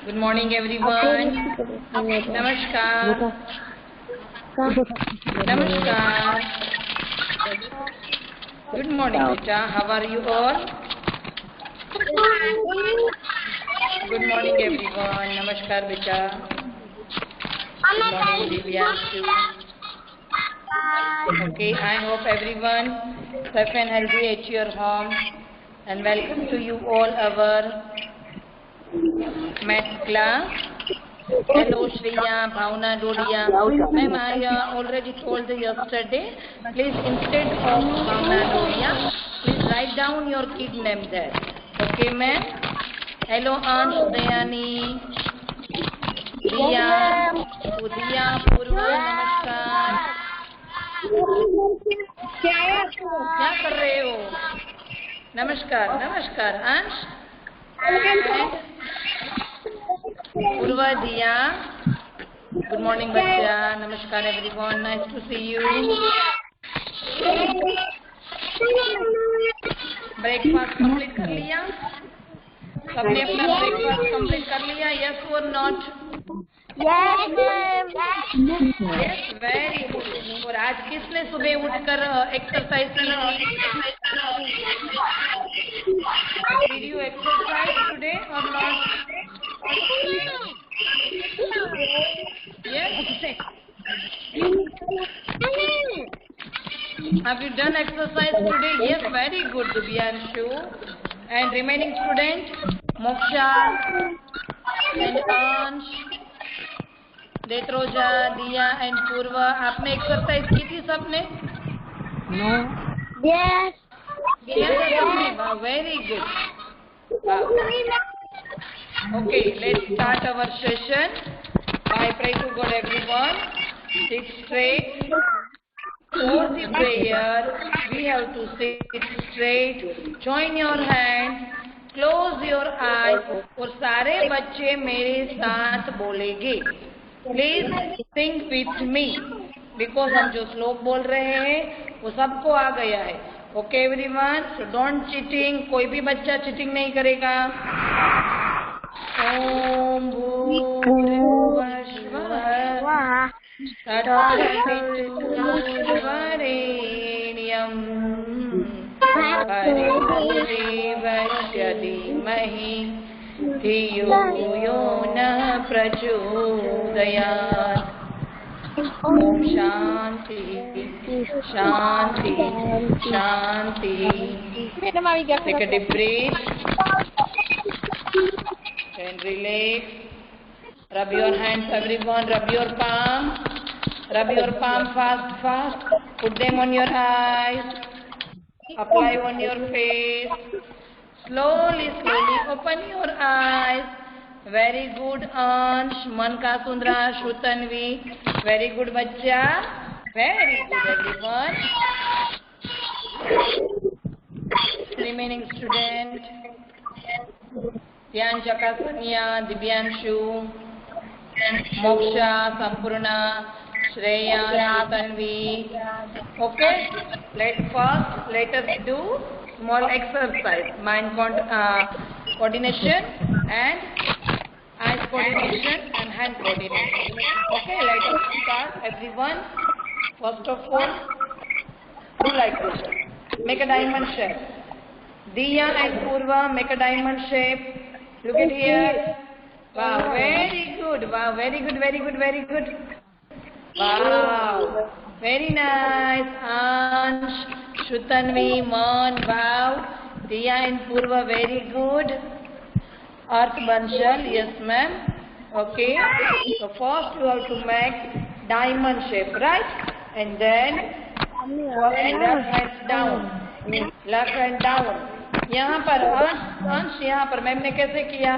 Good morning, everyone. Namaskar. Namaskar. Good morning, beta. How are you all? Good morning, everyone. Namaskar, beta. Good morning, Divyanshu. Okay, I hope everyone safe and healthy at your home, and welcome to you all our math class. Hello, Shreya, Bhavna, Dodia. Ma'am, I already told yesterday. Please, instead of Bhavna, Dodia, please write down your kid name there. Okay, ma'am? Hello, Ansh, Dayani, Diya, Udiya, Purva, नमस्कार. क्या कर रहे हो? नमस्कार, नमस्कार, अंश. Purva, Diya. Good morning, बच्चा. नमस्कार everyone. Nice to see you. Breakfast complete कर लिया? सबने अपना ब्रेकफास्ट कंप्लीट कर लिया? Yes or not? Yes, ma'am. Yes, very good. और आज किसने सुबह उठकर एक्सरसाइज की? Did you exercise today or not? Yes. Have you done exercise today? Yes, very good, Divyanshu. And remaining student, Moksha and Ansh, Detroja, Diya and Purva. आपने exercise की थी सबने? No. Yes. Yes. Wow, very good. Wow. Okay, let's start our session. I pray to God, everyone. Sit straight. For the prayer, we have to sit straight. Join your hands. Close your eyes. और सारे बच्चे मेरे साथ बोलेंगे. Please sing with me. Because हम जो श्लोक बोल रहे हैं वो सबको आ गया है. Okay, everyone. So don't cheating. कोई भी बच्चा चीटिंग नहीं करेगा. ओम भूर्भुवः स्वः तत्सवितुर्वरेण्यं भर्गो देवस्य धीमहि धियो यो नः प्रचोदयात्. ओम शांति शांति शांति. Take a deep breath and relax. Rub your hands, everyone. Rub your palm. Rub your palm fast. Put them on your eyes. Apply on your face. Slowly open your eyes. Very good, Ansh. मन का सुंदरा श्रुतन्वी. Very good, बच्चा. Very good, everyone. Remaining student. Dhyan Chakasanya, Divyanshu, Moksha, Sampurna, Shreya, Tanvi. Okay, let us do small exercise, mind coordination and eyes coordination and hand coordination. Okay, let us start, everyone. First of all, do like this. Make a diamond shape. Diya and Purva, make a diamond shape. Look at here. Wow, very good. Wow, very good. Wow, very nice. Ansh, Shrutanvi, Man, wow. Diya and Purva, very good. Earth Banshal, yes ma'am. Okay. So first you have to make diamond shape, right? And then left hand down. Left hand down. यहाँ पर अंश यहाँ पर ma'am ने कैसे किया?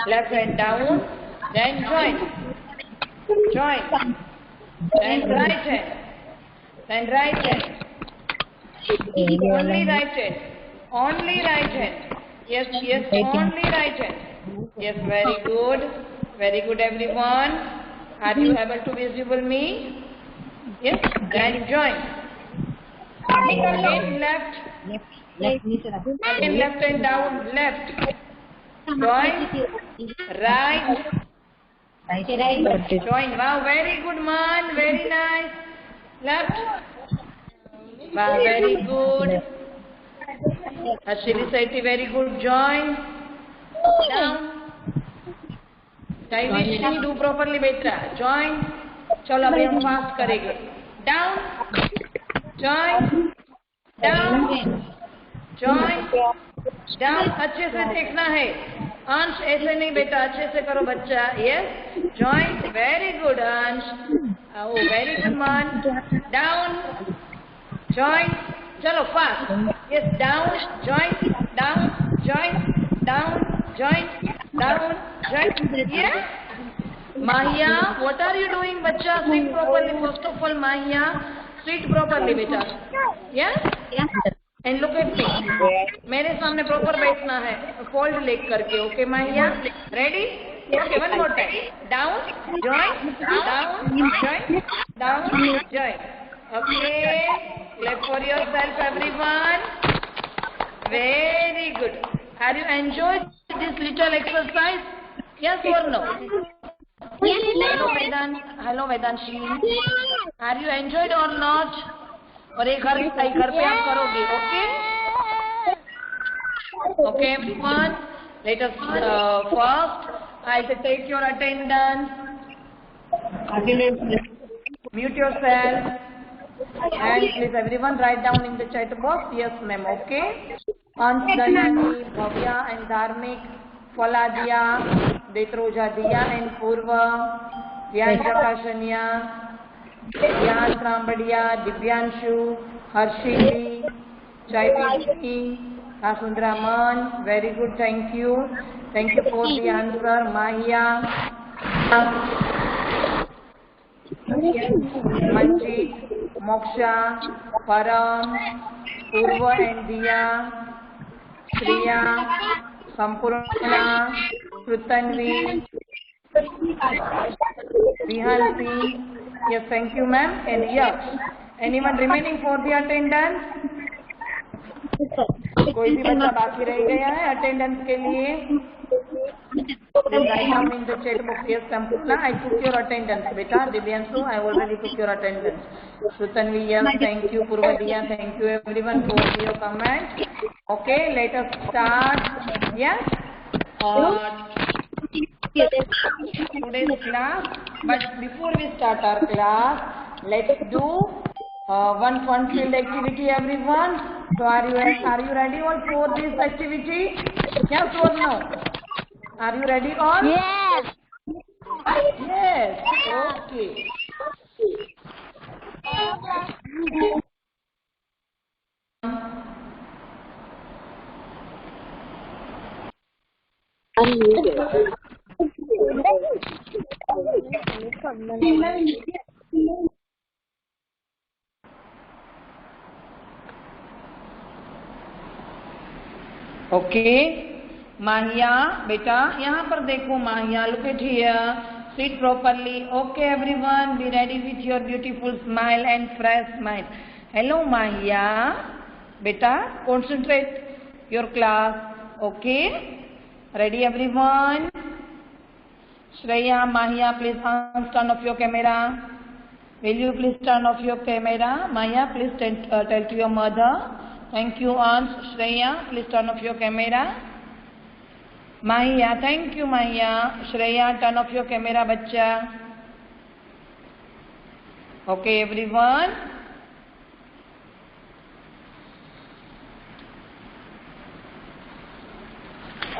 Left hand down, then join, then right hand, then right hand, only right hand, yes only right hand, yes very good everyone. Are you able to visible me? Yes, then join, left. Again left and down, left. Join. Right. Join. Wow, very good, man. Very nice. Left. Wow, very good. Ashili Sethi, very good. Join. Down. Daivishi, do properly, beta. Join. चलो अभी हम fast करेंगे. Down. Join. Down. Join. Down. अच्छे से देखना है. अंश ऐसे नहीं बेटा, अच्छे से करो बच्चा. Yes. Join. Very good, अंश. Oh, very good, man. Down. Join. चलो fast. Yes. Down. Join. Down. Join. Down. Join. Down. Join. Yes. Mahia, what are you doing, bacha? Sit properly. First of all, Mahia, sit properly, beta. Yes. And look at me. मेरे सामने proper बैठना है. Fold leg करके. Okay, Mahia. Ready? Okay, one more time. Down, join, down, join, down, join. Okay. Clap for yourself, everyone. Very good. Have you enjoyed this little exercise? Yes or no? Hello Vedant. Hello Vedanshi. Are you enjoyed or not? और एक घर पे आप करोगे. Okay? Okay, everyone. Let us first. I'll take your attendance. Mute yourself. And please everyone write down in the chat box. Yes, ma'am. Okay. Ansh, Dhanani, Bhavya and Dharmik, Faladia, Detroja Diya and Purva, Dhyan Prakashanya, Dhyan Trambadiya, Divyanshu, Harshili, Chaitini, Asundraman. Very good, thank you. Thank you for the answer. Mahia, Manjit, Moksha, Param, Purva and Diya, Shriya, Sampurna, Prutanvi, Vihansi. Yes, thank you, ma'am. And yes, anyone remaining for the attendance? कोई भी बच्चा बाकी रह गया है attendance के लिए? Then write down in the chat box. Yes, Sampurna, I took your attendance. Beta, Divyanshu, I already took your attendance. Prutanvi, yes, thank you. Purvadiya, thank you everyone for your comment. Okay, let us start. Yes. Today's class, but before we start our class, let's do one fun-filled activity, everyone. So are you ready all for this activity? Yes or no? Are you ready all? Yes. Yes. Okay. Okay. Mahia, beta, यहाँ पर देखो Mahia, look at here, sit properly. Okay, everyone, be ready with your beautiful smile and fresh smile. Hello, Mahia, beta, concentrate your class. Okay, ready, everyone? Shreya, Mahia, please turn off your camera. Will you please turn off your camera? Mahia, please tell to your mother. Thank you, Aunt. Shreya, please turn off your camera. Mahia, thank you, Mahia. Shreya, turn off your camera, bachcha. Okay, everyone.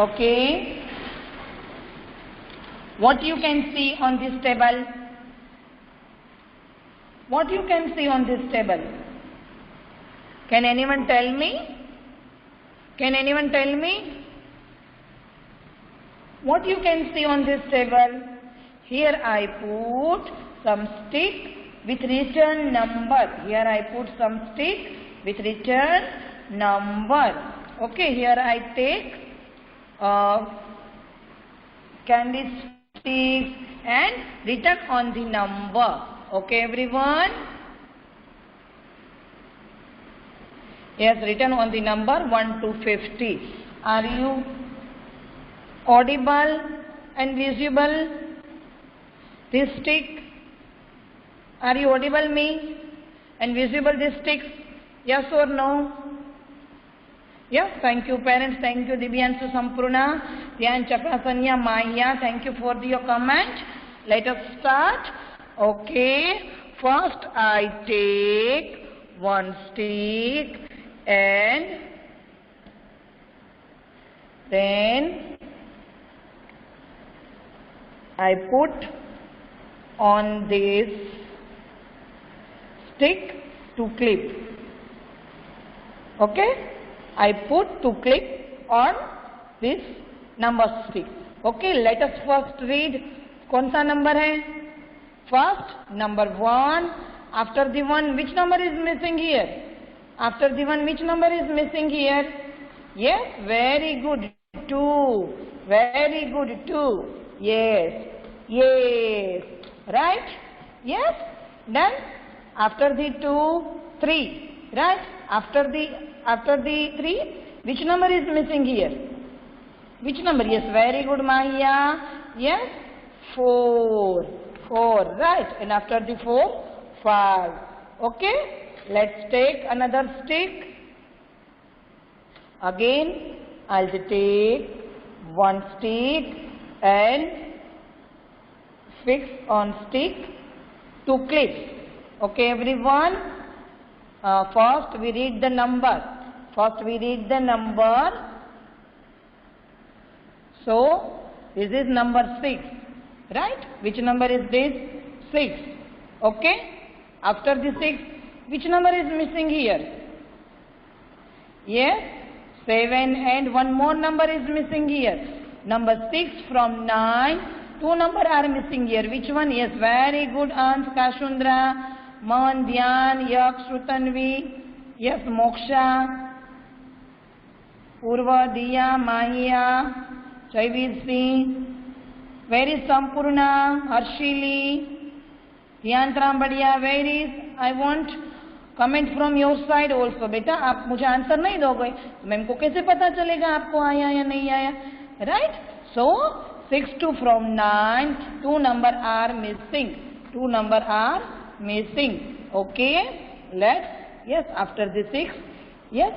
Okay. What you can see on this table? What you can see on this table? Can anyone tell me? Can anyone tell me? What you can see on this table? Here I put some stick with written number. Here I put some stick with written number. Okay, here I take candy stick and written on the number. Okay, everyone? Yes, written on the number 1 to 50. Are you audible and visible? This stick, are you audible me? And visible this sticks? Yes or no? Yes, thank you parents, thank you Divyanshu Sampurna, Dhyan Chakrasanya, Maya, thank you for your comment. Let us start. Okay, first I take one stick and then I put on this stick to clip. Okay, I put to clip on this number stick. Okay, let us first read. कौन सा number है? First, number 1. After the 1, which number is missing here? After the 1, which number is missing here? Yes, very good. 2. Very good. 2. Yes. Yes. Right? Yes. Done. After the 2, 3. Right? After the 3, which number is missing here? Which number? Yes, very good, Maya. Yes, 4. 4, right? And after the 4, 5. Okay? Let's take another stick. Again, I'll take one stick and fix on stick to clip. Okay, everyone? First we read the number. So, this is number 6. Right? Which number is this? 6. Okay? After the 6, which number is missing here? Yes? 7 and one more number is missing here. Number 6 from 9. 2 numbers are missing here. Which one? Yes, very good, Ans, Kashundra, Man, Dhyan, Yak, Shrutanvi. Yes, Moksha, Purva, Diya, Mahiya, Jaiveer Singh. Very Sampurna, Harshili, Dhyan Trambadiya, very. I want comment from your side also. बेटा आप मुझे answer नहीं दोगे तो ma'am को कैसे पता चलेगा आपको आया या नहीं आया? Right? So 6 to from 9, 2 number are missing. 2 number are missing. Okay? Let's. Yes, after the 6. Yes,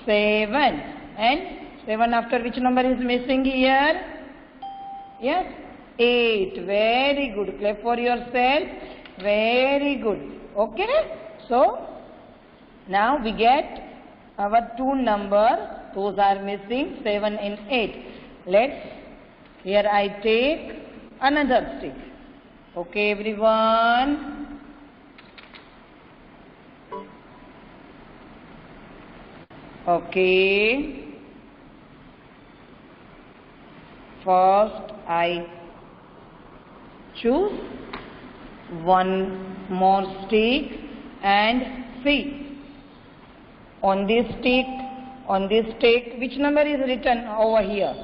7. And 7 after which number is missing here? Yes, 8. Very good. Clap for yourself. Very good. Okay? So, now we get our 2 number. Those are missing, 7 and 8. Let's. Here I take another stick. Okay, everyone? Okay. First I choose one more stick and see on this stick which number is written over here?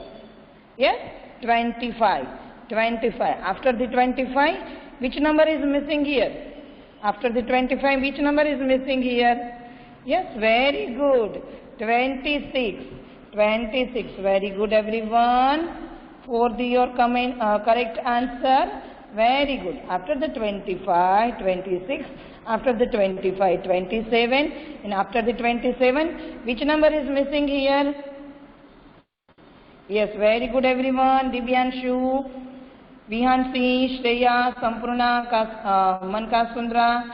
Yes, 25. 25. After the 25, which number is missing here? After the 25, which number is missing here? Yes, very good. 26. 26. Very good, everyone. For your correct answer. Very good. After the 25, 26. After the 25, 27. And after the 27, which number is missing here? Yes, very good, everyone. Divyanshu, Vihansi, Shreya, Sampurna, Manka Sundra,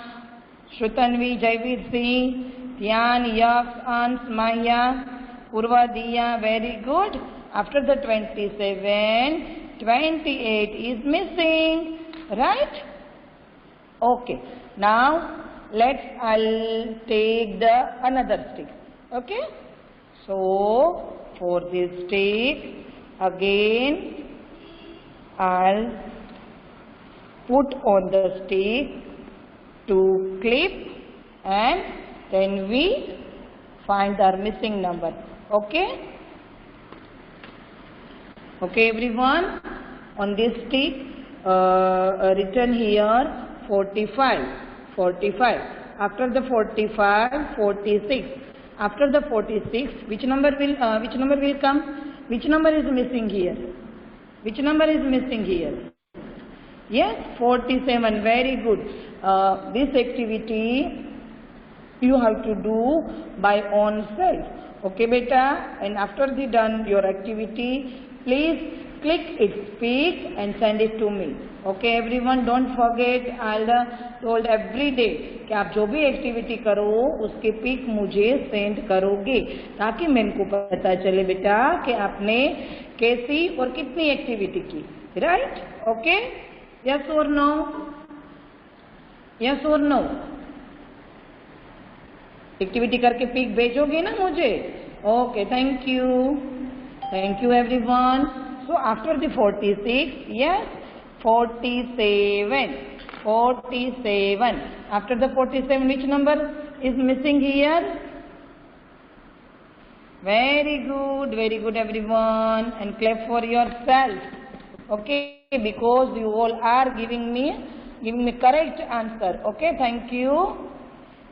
Shrutanvi, Jaiveer Singh, Dhyan, Yaks, Ans, Maya, Purva, Diya. Very good. After the 27, 28 is missing. Right? Okay. Now, I'll take another stick. Okay? So, for this stick, again, I'll put on the stick to clip and then we find our missing number. Okay? Okay, everyone? On this stick, written here 45. 45. After the 45, 46. After the 46, which number will come? Which number is missing here? Which number is missing here? Yes, 47. Very good. This activity you have to do by own self. Okay, beta. And after the done your activity, please click it, speak, and send it to me. Okay, everyone. Don't forget. I'll told every day कि आप जो भी activity करो उसके pick मुझे send करोगे ताकि मेरे को पता चले बेटा कि आपने कैसी और कितनी एक्टिविटी की. राइट? ओके. यस और नो? यस और नो? एक्टिविटी करके पिक भेजोगे ना मुझे? Okay. Thank you. Thank you everyone. So after the 46, yes, 47. 47. After the 47, which number is missing here? Very good everyone. And clap for yourself. Okay, because you all are giving me correct answer. Okay, thank you.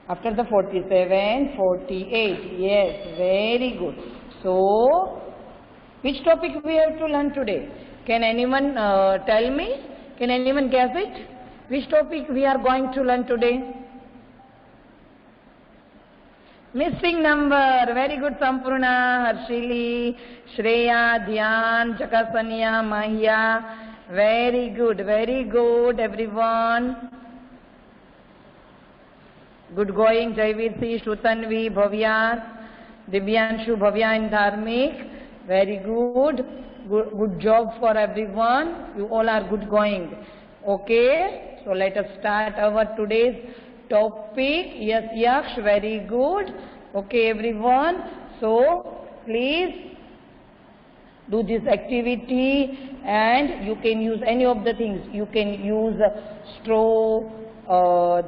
After the 47, 48. Yes, very good. So, which topic we have to learn today? Can anyone tell me? Can anyone guess it? Which topic we are going to learn today? Missing number. Very good, Sampurna, Harshili, Shreya, Dhyan, Jakasanya, Mahia. Very good, everyone. Good going, Jaivirsi, Shrutanvi, Bhavya, Divyanshu, Bhavya and Dharmik. Very good. Good job for everyone. You all are good going. Okay. So let us start our today's topic. Yes, Yaksh. Very good. Okay, everyone. So please do this activity, and you can use any of the things. You can use straw,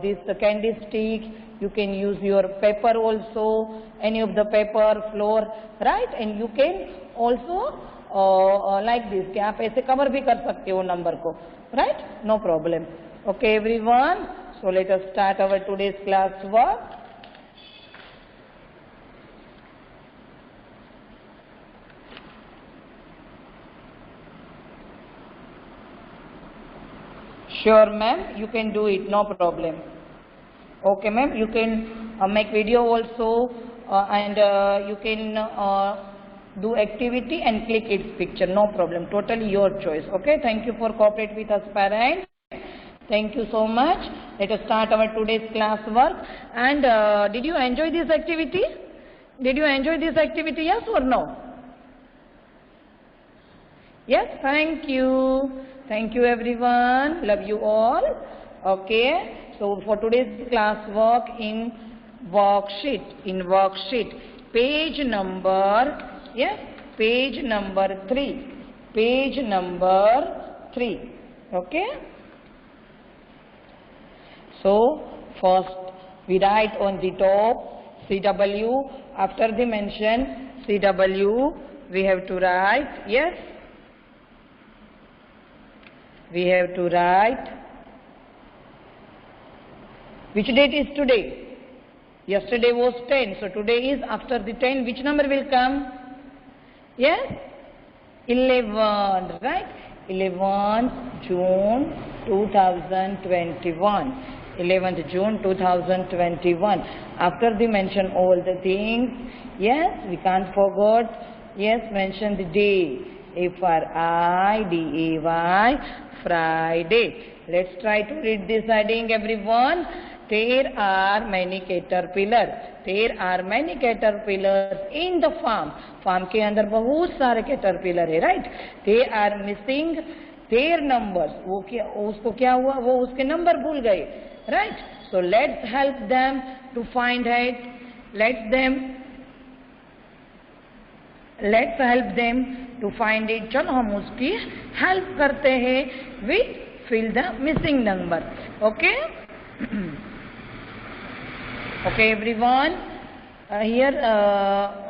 this candy stick. You can use your paper also, any of the paper, floor, right? And you can also like this, कि आप ऐसे cover भी कर सकते हो number को, right? No problem. Okay, everyone. So let us start our today's class work. Sure, ma'am. You can do it. No problem. Okay, ma'am. You can make video also, and you can do activity and click its picture. No problem. Totally your choice. Okay. Thank you for cooperate with us, parents. Thank you so much. Let us start our today's class work. And did you enjoy this activity? Did you enjoy this activity? Yes or no? Yes. Thank you. Thank you, everyone. Love you all. Okay. So for today's class work in worksheet, page number, yes, page number 3. Page number 3. Okay. So first we write on the top CW. After the mention CW, we have to write, yes, we have to write which date is today. Yesterday was 10, so today is after the 10. Which number will come? Yes, 11, right? 11th June 2021. 11th June 2021. After the mention all the things, yes, we can't forget, yes, mention the day. Friday, Friday. Let's try to read this heading, everyone. There are many caterpillars. There are many caterpillars in the farm. Farm के अंदर बहुत सारे caterpillar है, right? They are missing their numbers. वो क्या, उसको क्या हुआ? वो उसके number भूल गए, right? So let's help them to find it. Let's help them to find it. चलो हम उसकी help करते हैं with fill the missing number. Okay? Okay, everyone. Here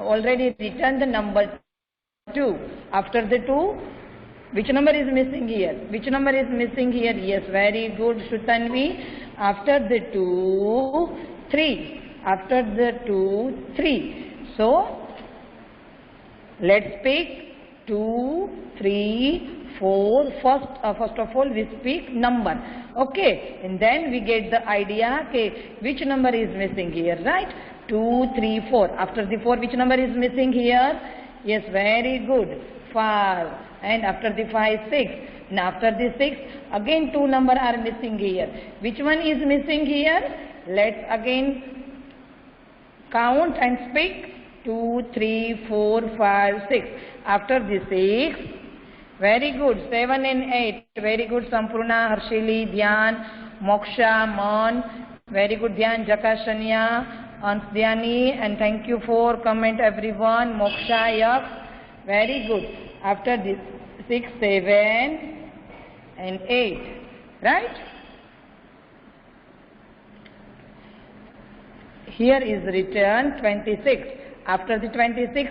already written the number 2. After the 2, which number is missing here? Which number is missing here? Yes, very good, Shrutanvi. After the 2, 3. After the 2, 3. So let's pick 2, 3, 4. First of all, we speak number. Okay, and then we get the idea, okay, which number is missing here, right? 2, 3, 4. After the 4, which number is missing here? Yes, very good. 5. And after the 5, 6. And after the 6, again 2 number are missing here. Which one is missing here? Let's again count and speak. 2, 3, 4, 5, 6. After the 6, very good. 7 and 8. Very good. Sampurna, Harshili, Dhyan, Moksha, Mon. Very good. Dhyan, Jakashanya, Ansdhyani. And thank you for comment everyone. Moksha, Yak. Very good. After this, 6, 7 and 8. Right? Here is written 26. After the 26,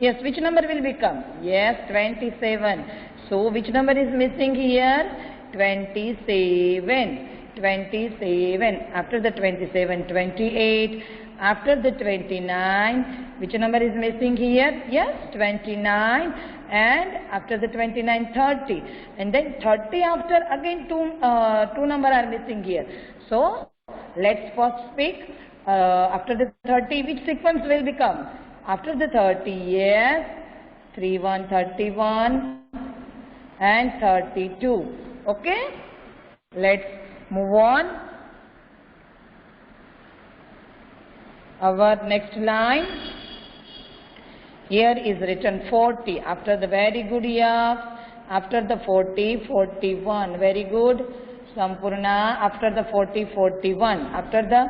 yes, which number will become? Yes, 27. So, which number is missing here? 27. 27. After the 27, 28. After the 29, which number is missing here? Yes, 29. And after the 29, 30. And then 30 after, again two number are missing here. So, let's first speak. After the 30, which sequence will become? After the 30, yes, 31, 31 and 32. Okay? Let's move on. Our next line. Here is written 40. After the very good year. After the 40, 41. Very good. Sampurna. After the 40, 41. After the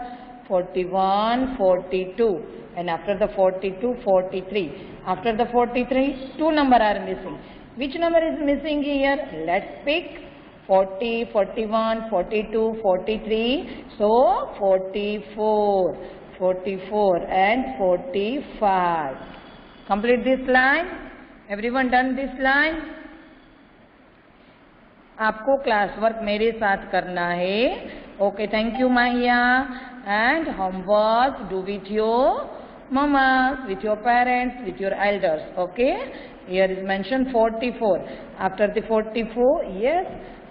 41, 42. And after the 42, 43. After the 43, 2 number are missing. Which number is missing here? Let's pick 40, 41, 42, 43. So, 44. 44 and 45. Complete this line. Everyone done this line? आपको class work मेरे साथ करना है. Okay, thank you Mahiya. And homework do with your mamas, with your parents, with your elders. Okay? Here is mentioned 44. After the 44, yes,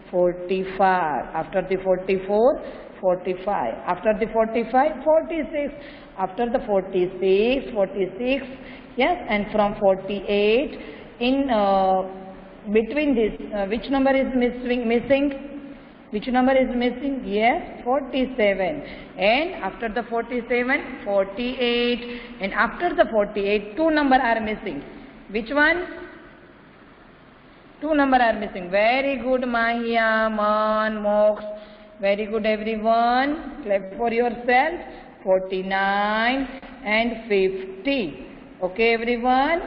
45. After the 44, 45. After the 45, 46. After the 46, 46. Yes, and from 48, in between this, which number is missing? Which number is missing? Yes, 47. And after the 47, 48. And after the 48, 2 number are missing. Which one? 2 number are missing. Very good, Mahiya, Man, Mox. Very good, everyone. Clap for yourself. 49 and 50. Okay, everyone.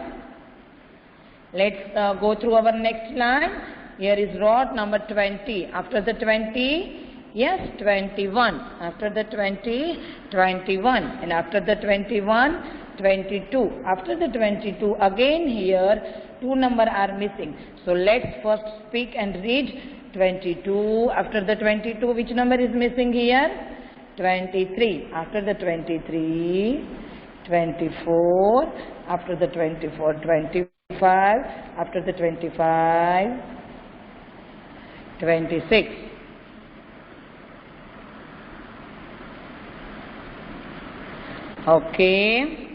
Let's go through our next line. Here is rod number 20. After the 20, yes, 21. After the 20, 21. And after the 21, 22. After the 22, again here, 2 number are missing. So let's first speak and read 22. After the 22, which number is missing here? 23. After the 23, 24. After the 24, 25. After the 25, 26. Okay.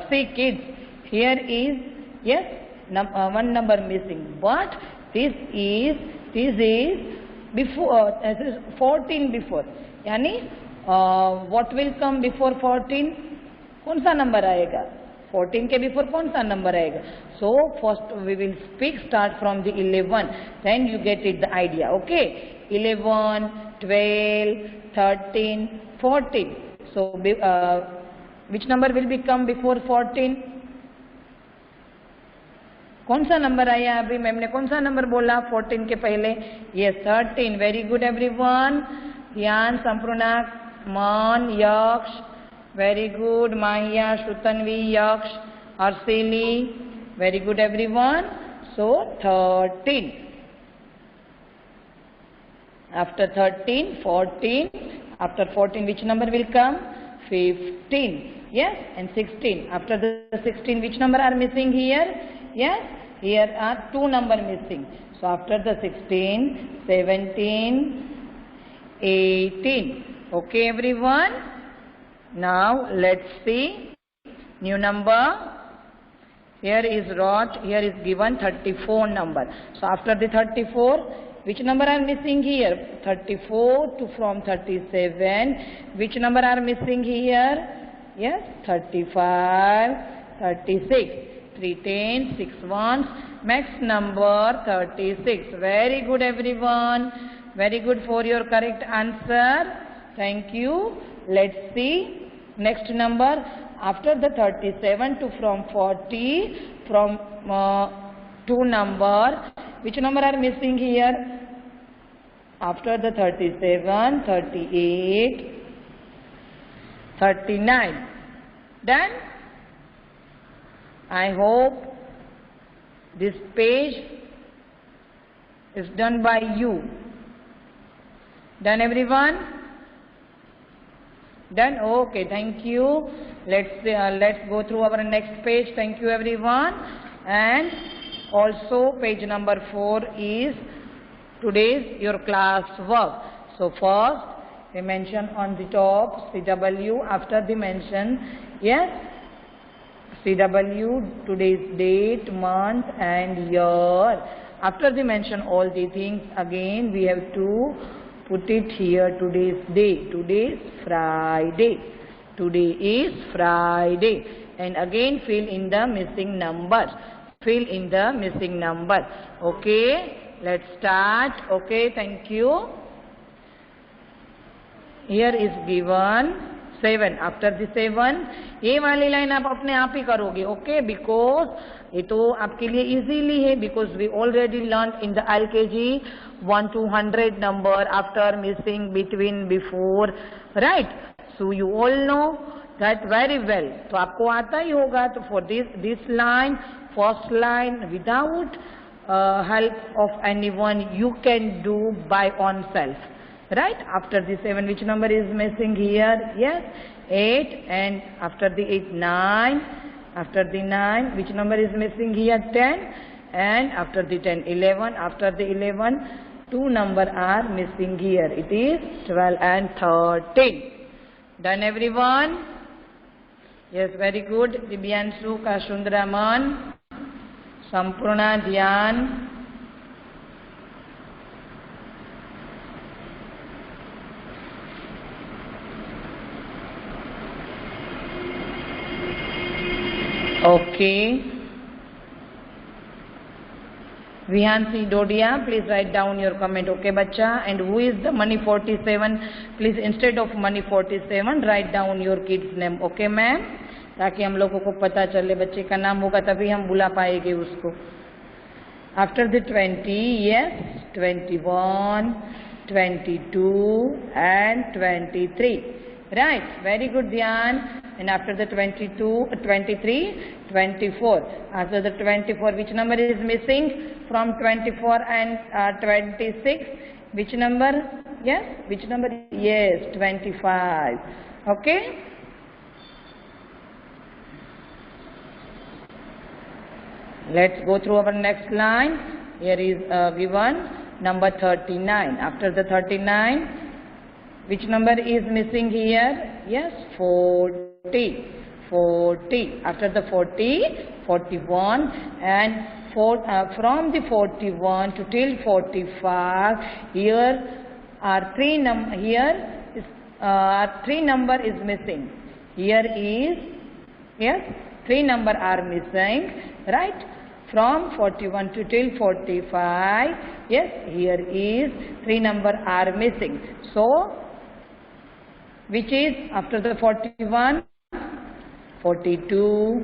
See kids, here is, yes, one number missing, but this is before, this is 14 before. Yani, what will come before 14? कौन सा number आएगा? 14 के before कौन सा number आएगा? So first we will speak, start from the 11, then you get it the idea. Okay, 11, 12, 13, 14. So which number will become before 14? कौन सा number आया अभी? मैम ने कौन सा नंबर बोला 14 के पहले? Yes, 13. Very good, everyone. ध्यान, संपूर्णा, मान, यक्ष. Very good, Mahiya, Shrutanvi, Yaksh, Arsili. Very good, everyone. So 13. After 13, 14. After 14, which number will come? 15. Yes, and 16. After the 16, which number are missing here? Yes, here are 2 number missing. So after the 16, 17, 18. Okay everyone. Now let's see new number. Here is given 34 number. So after the 34, which number are missing here? 34 to from 37. Which number are missing here? Yes, 35, 36. 3 tens, 6 ones. Max number 36. Very good everyone. Very good for your correct answer. Thank you. Let's see next number. After the 37 to from 40, from 2 number, which number are missing here? After the 37, 38, 39. Done? I hope this page is done by you. Done everyone? Done? Okay, thank you. Let's go through our next page. Thank you everyone. And also page number 4 is today's your class work. So first we mention on the top CW. After the mention, yes, CW, today's date, month and year. After the mention all the things, again we have to put it here, today's day. Today is Friday. Today is Friday. And again fill in the missing numbers. Fill in the missing number. Okay, let's start. Okay, thank you. Here is given 7. After the 7, ये वाली line आप अपने आप ही करोगे. Okay, because ये तो आपके लिए easily है, because we already learned in the LKG 1 to 100 number after missing, between, before, right? So you all know that very well. तो आपको आता ही होगा. तो for this line, first line, without help of anyone, you can do by own self. Right? After the 7, which number is missing here? Yes, 8. And after the 8, 9. After the 9, which number is missing here? 10. And after the 10, 11. After the 11, 2 number are missing here. It is 12 and 13. Done everyone? Yes, very good. Dibyanshu, Kashundraman, Sampurna, Dhyan. Okay. Vihansi Dodia, please write down your comment. Okay, bacha. And who is the Money 47? Please, instead of Money 47, write down your kid's name. Okay, ma'am? ताकि हम लोगों को पता चले बच्चे का नाम होगा, तभी हम बुला पाएंगे उसको. After the 20, yes, 21, 22 and 23. Right, very good, Dhyan. And after the 22, 23, 24. After the 24, which number is missing from 24 and 26? Which number? Yes, which number? Yes, 25. Okay. Let's go through our next line. Here is given number 39. After the 39, which number is missing here? Yes, 40. 40. After the 40, 41. And from the 41 to till 45, here are 3 number. Here is 3 number is missing. Here is, yes, 3 number are missing, right? From 41 to till 45, yes, here is 3 number are missing. So, which is after the 41, 42,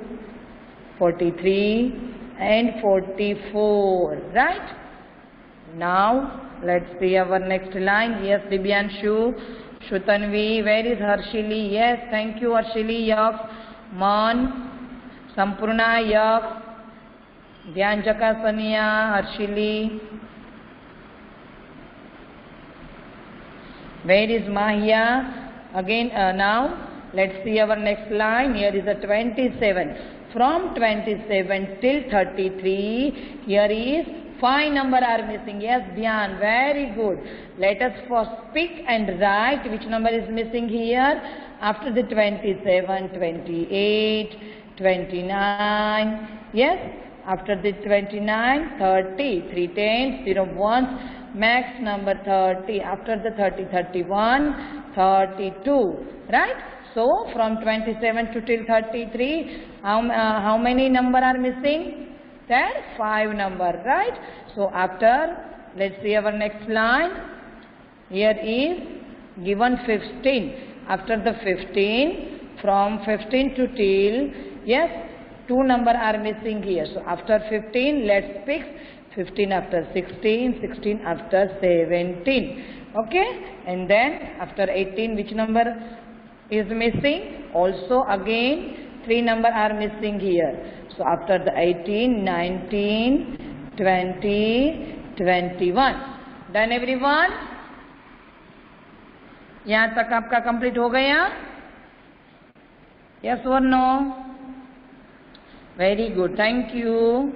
43 and 44, right? Now, let's see our next line. Yes, Dibyanshu, Shutanvi, where is Harshili? Yes, thank you Harshili. Yaf, Man, Sampurna, Yaf, Dhyanjaka Saniya, Harshili. Where is Mahia? Again, now let's see our next line. Here is a 27. from 27 till 33, here is 5 number are missing. Yes, Dhyan, very good. Let us first speak and write which number is missing here. After the 27, 28, 29. Yes, after the 29, 30. 3 tens, 0 ones. Max number 30. After the 30, 31, 32. Right? So, from 27 to till 33, how many number are missing? There 5 number, right? So after, let's see our next line. Here is given 15. After the 15, from 15 to till, yes, 2 number are missing here. So after 15, let's pick 15 after 16, 16 after 17. Okay? And then after 18, which number is missing? Also again, 3 number are missing here. So after the 18, 19, 20, 21. Done everyone? यहाँ तक आपका complete हो गया? Yes or no? Very good. Thank you.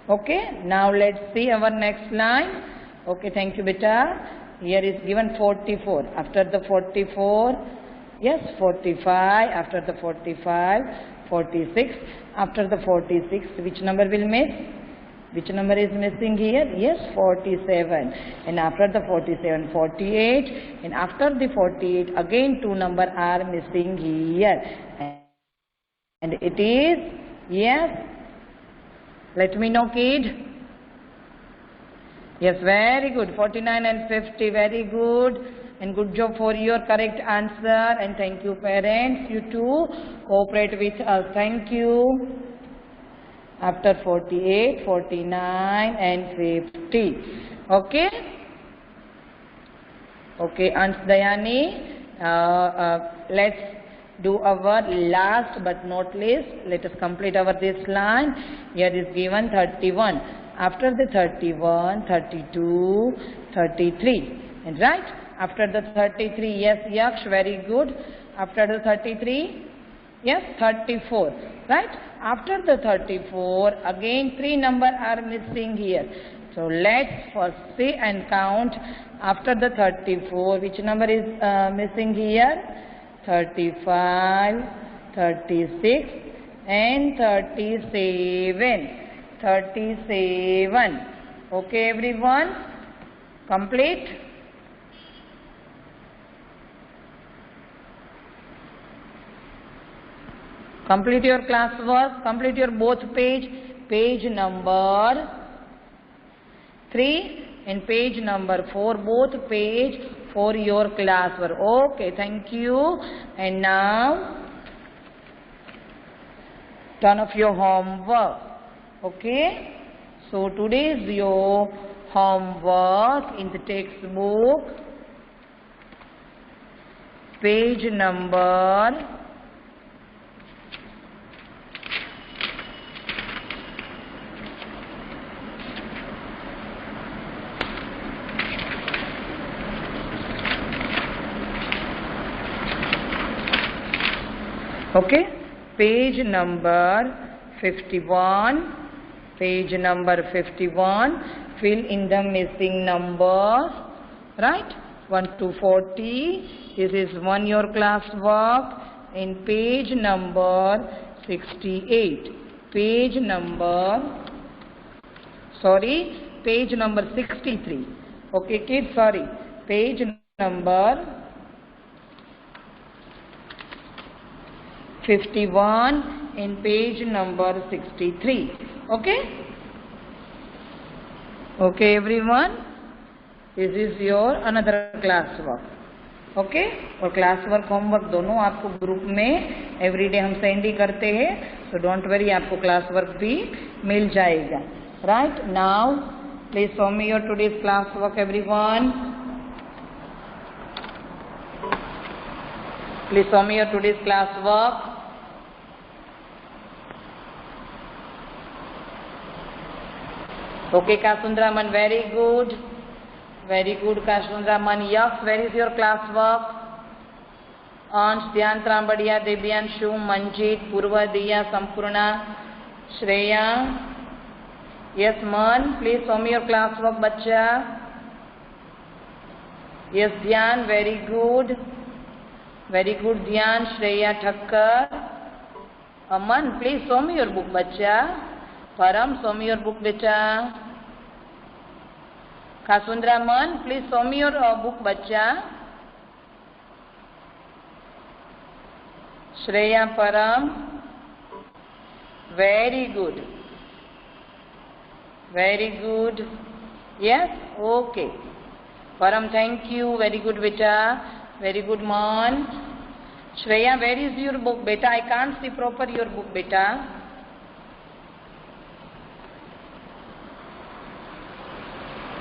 Okay. Now let's see our next line. Okay. Thank you, beta. Here is given 44. After the 44, yes, 45. After the 45. 46. After the 46, which number will miss? Which number is missing here? Yes, 47. And after the 47, 48. And after the 48, again 2 number are missing here. And it is, yes, let me know, kid. Yes, very good. 49 and 50, very good. And good job for your correct answer. And thank you, parents. You too cooperate with us. Thank you. After 48, 49 and 50. Okay? Okay, Ans Dayani. Let's do our last but not least. Let us complete our this line. Here is given 31. After the 31, 32, 33. And right? After the 33, yes, Yaksh, very good. After the 33, yes, 34, right? After the 34, again 3 number are missing here. So let's first see and count. After the 34, which number is missing here? 35, 36 and 37. 37. Okay, everyone? Complete? Complete your classwork, complete your both page number 3 and page number 4, both page for your classwork. Okay, thank you. And now, turn off your homework. Okay, so today is your homework in the textbook, page number 51, page number 51, fill in the missing numbers, right? 1 to 40, this is one your class work, in page number 68, page number 63, okay kids, sorry, page number 51 in page number 63. Okay? Okay everyone, this is your another class work. Okay? और class work homework दोनों आपको group में everyday हम send ही करते हैं, तो don't worry, आपको class work भी मिल जाएगा. Right now please show me your today's class work everyone. Please show me your today's class work. Okay, Kasundraman, very good. Very good, Kasundraman. Yes, where is your class work? अंश, ध्यान, त्रांबड़िया, दिव्यांशु, मंजित, पूर्व, दिया, Sampurna, Shreya. Yes, Man, please show me your class work, बच्चा. Yes, ध्यान, very good. Very good, ध्यान. Shreya Thakkar. Aman, please show me your book, बच्चा. परम, show me your book, बेटा. Kasundra, Man, please show me your book, बच्चा. श्रेया, परम. Very good. Very good. Yes? Okay. Param, thank you. Very good, beta. Very good, man. Shreya, where is your book, beta? I can't see proper your book, beta.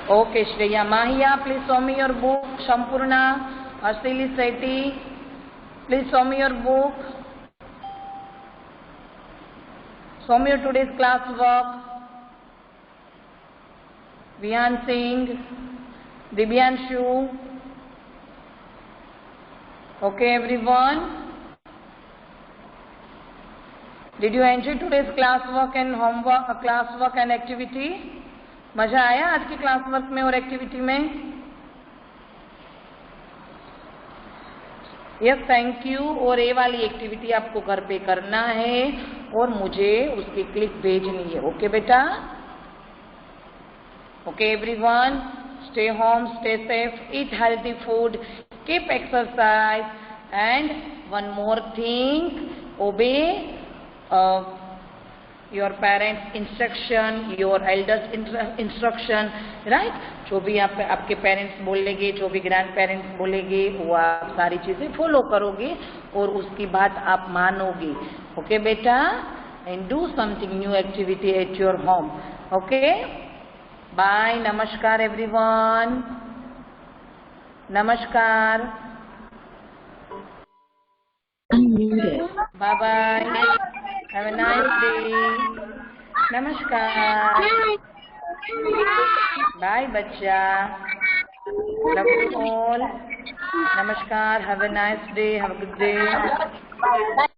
Okay, Shreya. Mahia, please show me your book. Sampurna, Asili Sethi, please show me your book. Show me your today's class work. Vihan Singh, Divyanshu. Okay, everyone. Did you enjoy today's classwork and homework, classwork and activity? मजा आया आज की classwork में और activity में? Yes, thank you. और ये वाली एक्टिविटी आपको घर पे करना है और मुझे उसकी क्लिप भेजनी है. ओके बेटा? Okay, everyone, stay home, stay safe, eat healthy food, keep exercise, and one more thing, obey your parents' instruction, your elders' instruction, right? जो भी आपके पेरेंट्स बोलेंगे, जो भी ग्रैंड पेरेंट्स बोलेंगे, वो आप सारी चीजें फॉलो करोगे और उसकी बात आप मानोगे. ओके बेटा? And do something new activity at your home. Okay? Bye. Namaskar, everyone. Namaskar. Bye bye. Have a nice day. Namaskar. Bye, bachcha. Love you all. Namaskar. Have a nice day. Have a good day.